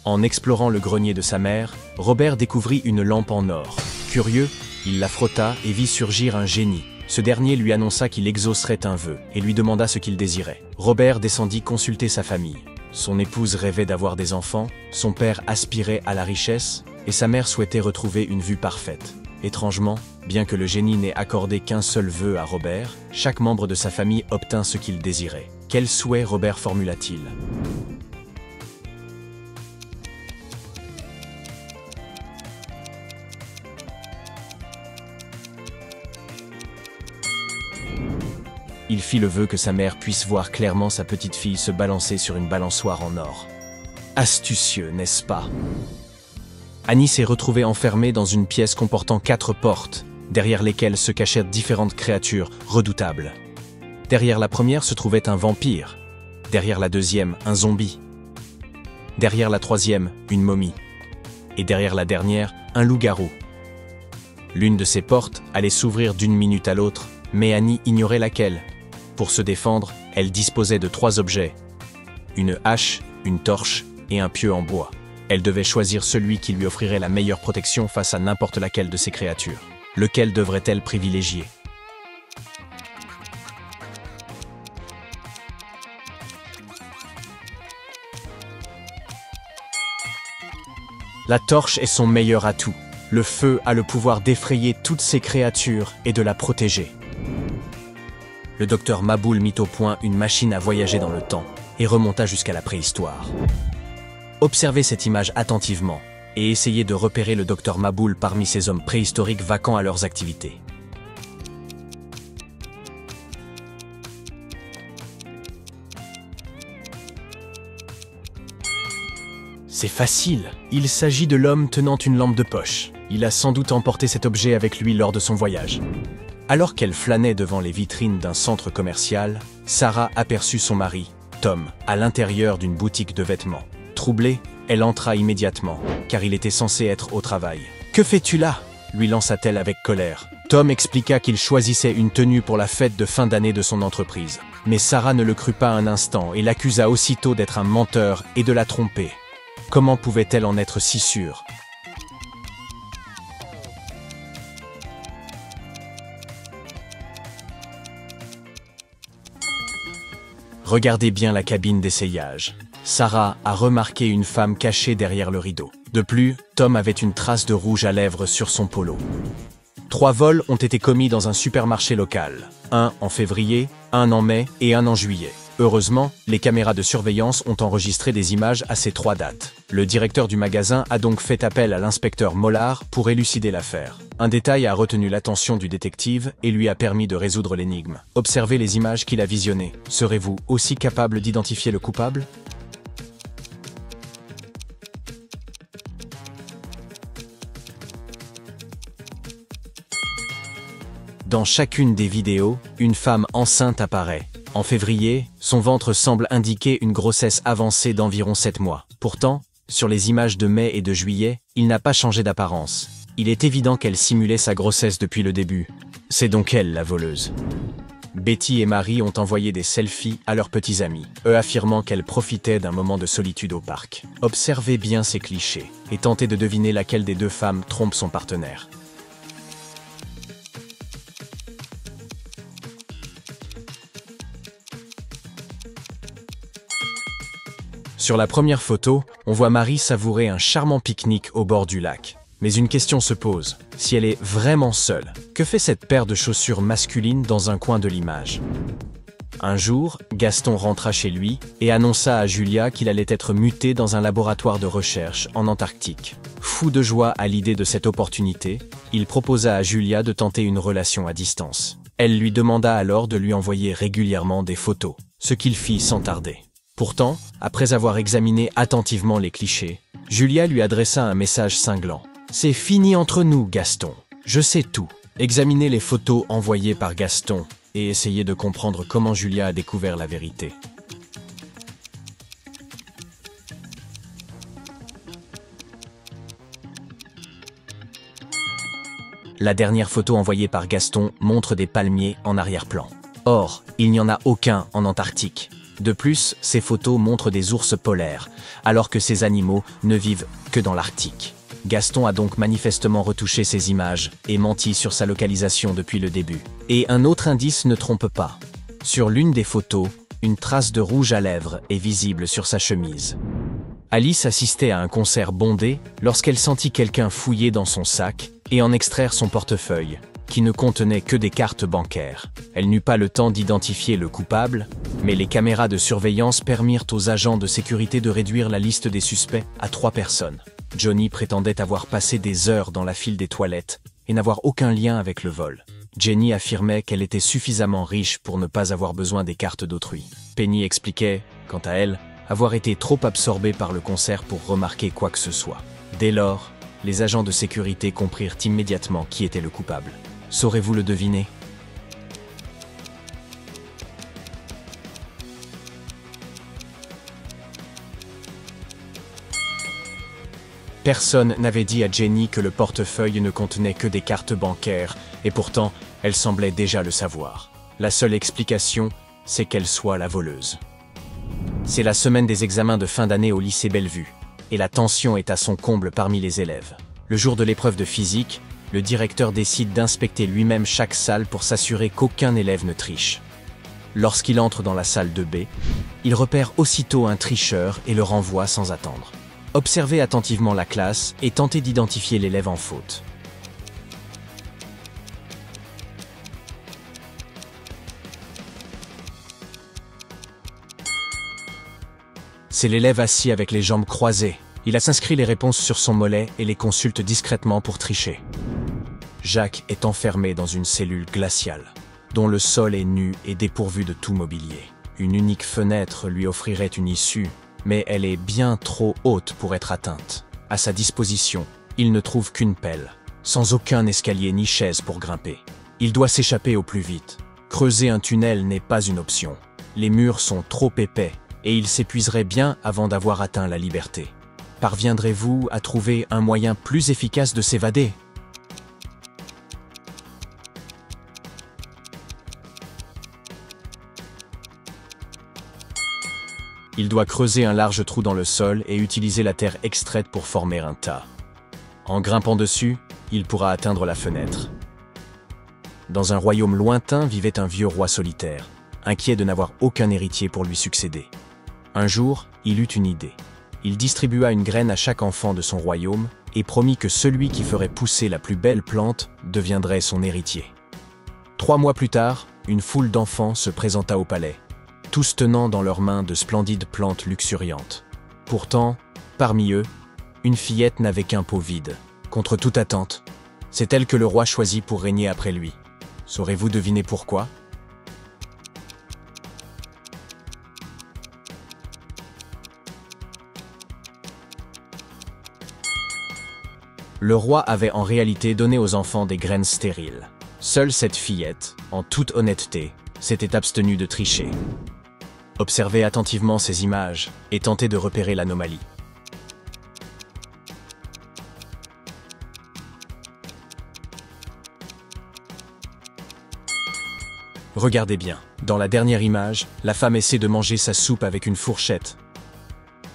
En explorant le grenier de sa mère, Robert découvrit une lampe en or. Curieux, il la frotta et vit surgir un génie. Ce dernier lui annonça qu'il exaucerait un vœu et lui demanda ce qu'il désirait. Robert descendit consulter sa famille. Son épouse rêvait d'avoir des enfants, son père aspirait à la richesse et sa mère souhaitait retrouver une vue parfaite. Étrangement, bien que le génie n'ait accordé qu'un seul vœu à Robert, chaque membre de sa famille obtint ce qu'il désirait. Quel souhait Robert formula-t-il ? Il fit le vœu que sa mère puisse voir clairement sa petite fille se balancer sur une balançoire en or. Astucieux, n'est-ce pas? Annie s'est retrouvée enfermée dans une pièce comportant 4 portes, derrière lesquelles se cachaient différentes créatures redoutables. Derrière la première se trouvait un vampire, derrière la deuxième, un zombie, derrière la troisième, une momie, et derrière la dernière, un loup-garou. L'une de ces portes allait s'ouvrir d'une minute à l'autre, mais Annie ignorait laquelle. Pour se défendre, elle disposait de 3 objets, une hache, une torche et un pieu en bois. Elle devait choisir celui qui lui offrirait la meilleure protection face à n'importe laquelle de ces créatures. Lequel devrait-elle privilégier? La torche est son meilleur atout. Le feu a le pouvoir d'effrayer toutes ces créatures et de la protéger. Le docteur Maboul mit au point une machine à voyager dans le temps et remonta jusqu'à la préhistoire. Observez cette image attentivement et essayez de repérer le docteur Maboul parmi ces hommes préhistoriques vaquant à leurs activités. C'est facile, il s'agit de l'homme tenant une lampe de poche. Il a sans doute emporté cet objet avec lui lors de son voyage. Alors qu'elle flânait devant les vitrines d'un centre commercial, Sarah aperçut son mari, Tom, à l'intérieur d'une boutique de vêtements. Troublée, elle entra immédiatement, car il était censé être au travail. « Que fais-tu là » lui lança-t-elle avec colère. Tom expliqua qu'il choisissait une tenue pour la fête de fin d'année de son entreprise. Mais Sarah ne le crut pas un instant et l'accusa aussitôt d'être un menteur et de la tromper. Comment pouvait-elle en être si sûre ? Regardez bien la cabine d'essayage. Sarah a remarqué une femme cachée derrière le rideau. De plus, Tom avait une trace de rouge à lèvres sur son polo. 3 vols ont été commis dans un supermarché local. Un en février, un en mai et un en juillet. Heureusement, les caméras de surveillance ont enregistré des images à ces 3 dates. Le directeur du magasin a donc fait appel à l'inspecteur Mollard pour élucider l'affaire. Un détail a retenu l'attention du détective et lui a permis de résoudre l'énigme. Observez les images qu'il a visionnées. Serez-vous aussi capable d'identifier le coupable ? Dans chacune des vidéos, une femme enceinte apparaît. En février, son ventre semble indiquer une grossesse avancée d'environ 7 mois. Pourtant, sur les images de mai et de juillet, il n'a pas changé d'apparence. Il est évident qu'elle simulait sa grossesse depuis le début. C'est donc elle la voleuse. Betty et Marie ont envoyé des selfies à leurs petits amis, eux affirmant qu'elles profitaient d'un moment de solitude au parc. Observez bien ces clichés et tentez de deviner laquelle des 2 femmes trompe son partenaire. Sur la première photo, on voit Marie savourer un charmant pique-nique au bord du lac. Mais une question se pose, si elle est vraiment seule, que fait cette paire de chaussures masculines dans un coin de l'image? Un jour, Gaston rentra chez lui et annonça à Julia qu'il allait être muté dans un laboratoire de recherche en Antarctique. Fou de joie à l'idée de cette opportunité, il proposa à Julia de tenter une relation à distance. Elle lui demanda alors de lui envoyer régulièrement des photos, ce qu'il fit sans tarder. Pourtant, après avoir examiné attentivement les clichés, Julia lui adressa un message cinglant. « C'est fini entre nous, Gaston. Je sais tout. » Examinez les photos envoyées par Gaston et essayez de comprendre comment Julia a découvert la vérité. La dernière photo envoyée par Gaston montre des palmiers en arrière-plan. Or, il n'y en a aucun en Antarctique. De plus, ces photos montrent des ours polaires, alors que ces animaux ne vivent que dans l'Arctique. Gaston a donc manifestement retouché ces images et menti sur sa localisation depuis le début. Et un autre indice ne trompe pas. Sur l'une des photos, une trace de rouge à lèvres est visible sur sa chemise. Alice assistait à un concert bondé lorsqu'elle sentit quelqu'un fouiller dans son sac et en extraire son portefeuille, qui ne contenait que des cartes bancaires. Elle n'eut pas le temps d'identifier le coupable, mais les caméras de surveillance permirent aux agents de sécurité de réduire la liste des suspects à 3 personnes. Johnny prétendait avoir passé des heures dans la file des toilettes et n'avoir aucun lien avec le vol. Jenny affirmait qu'elle était suffisamment riche pour ne pas avoir besoin des cartes d'autrui. Penny expliquait, quant à elle, avoir été trop absorbée par le concert pour remarquer quoi que ce soit. Dès lors, les agents de sécurité comprirent immédiatement qui était le coupable. Saurez-vous le deviner ? Personne n'avait dit à Jenny que le portefeuille ne contenait que des cartes bancaires, et pourtant, elle semblait déjà le savoir. La seule explication, c'est qu'elle soit la voleuse. C'est la semaine des examens de fin d'année au lycée Bellevue, et la tension est à son comble parmi les élèves. Le jour de l'épreuve de physique, le directeur décide d'inspecter lui-même chaque salle pour s'assurer qu'aucun élève ne triche. Lorsqu'il entre dans la salle 2B, il repère aussitôt un tricheur et le renvoie sans attendre. Observez attentivement la classe et tentez d'identifier l'élève en faute. C'est l'élève assis avec les jambes croisées. Il a s'inscrit les réponses sur son mollet et les consulte discrètement pour tricher. Jacques est enfermé dans une cellule glaciale, dont le sol est nu et dépourvu de tout mobilier. Une unique fenêtre lui offrirait une issue, mais elle est bien trop haute pour être atteinte. À sa disposition, il ne trouve qu'une pelle, sans aucun escalier ni chaise pour grimper. Il doit s'échapper au plus vite. Creuser un tunnel n'est pas une option. Les murs sont trop épais et il s'épuiserait bien avant d'avoir atteint la liberté. Parviendrez-vous à trouver un moyen plus efficace de s'évader ? Il doit creuser un large trou dans le sol et utiliser la terre extraite pour former un tas. En grimpant dessus, il pourra atteindre la fenêtre. Dans un royaume lointain vivait un vieux roi solitaire, inquiet de n'avoir aucun héritier pour lui succéder. Un jour, il eut une idée. Il distribua une graine à chaque enfant de son royaume et promit que celui qui ferait pousser la plus belle plante deviendrait son héritier. 3 mois plus tard, une foule d'enfants se présenta au palais, tous tenant dans leurs mains de splendides plantes luxuriantes. Pourtant, parmi eux, une fillette n'avait qu'un pot vide. Contre toute attente, c'est elle que le roi choisit pour régner après lui. Saurez-vous deviner pourquoi ? Le roi avait en réalité donné aux enfants des graines stériles. Seule cette fillette, en toute honnêteté, s'était abstenue de tricher. Observez attentivement ces images et tentez de repérer l'anomalie. Regardez bien. Dans la dernière image, la femme essaie de manger sa soupe avec une fourchette,